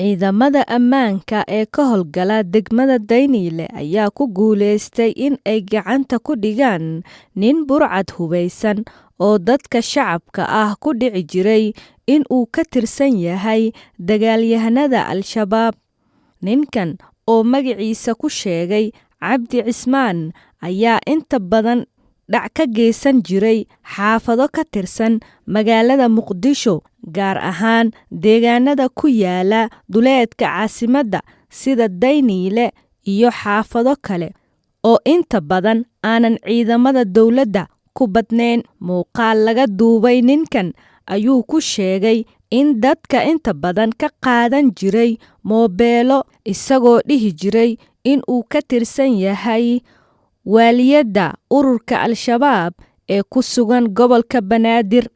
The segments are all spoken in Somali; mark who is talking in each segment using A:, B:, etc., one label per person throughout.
A: Ciidamada ammaanka ee ka howlgala degmada Daynile ayaa ku guuleystay in ay gacanta ku dhigaan nin burcad hubeysan oo dadka shacabka ah ku dhici jiray in uu ka tirsan yahay dagaalyahanada Al-Shabaab. Ninkan oo magaciisa ku sheegay Cabdi Cismaan ayaa inta badan dhac ka geysan jiray xaafado ka tirsan magaalada Muqdisho, gaar ahaan deegaanada ku yaala duleedka caasimadda sida Daynile iyo xaafado kale oo inta badan aanan ciidamada dowladda ku badnayn. Muuqaal laga duubay ninkan ayuu ku sheegay in dadka inta badan ka qaadan jiray moobeelo, isagoo dhihi jiray in uu ka tirsan yahay waaliyada ururka Al-Shabaab ee ku sugan gobolka Banaadir.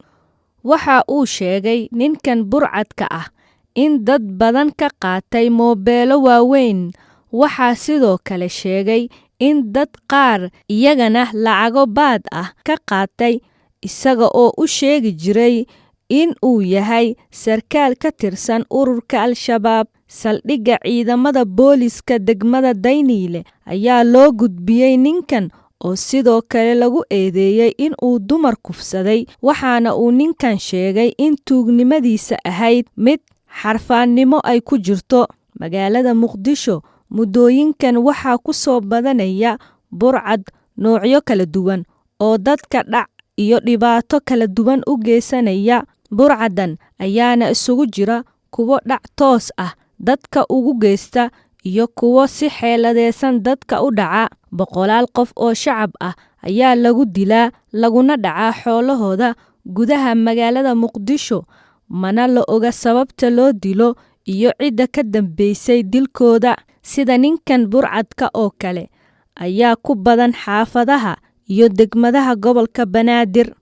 A: Waxa uu sheegay ninkan burcadka ah in dad badan ka qaatay moobeelo waaweyn. Waxaa sidoo kale sheegay in dad qaar iyagana lacago baad ah ka qaatay, isaga oo u sheegi jiray in uu yahay sarkaal ka tirsan ururka Al-Shabaab. Saldhigga ciidamada booliska degmada Daynile ayaa loo gudbiyay ninkan oo sidoo kale lagu eedeeyay in uu dumar kufsaday, waxaana uu ninkan sheegay in tuugnimadiisa ahayd mid xarfaannimo ay ku jirto. Magaalada Muqdisho muddooyinkan waxaa ku soo badanaya burcad noocyo kala duwan oo dadka dhac iyo dhibaato kala duwan u geysanaya. Burcadan ayaana isugu jira kuwo dhac toos ah dadka ugu geysta iyo kuwo si xeeladeysan dadka u dhaca. Boqolaal qof oo shacab ah ayaa lagu dilaa laguna dhacaa xoolahooda gudaha magaalada Muqdisho, mana la oga sababta loo dilo iyo cidda ka dambeysay dilkooda. Sida ninkan burcadka oo kale ayaa ku badan xaafadaha iyo degmadaha gobolka Banaadir.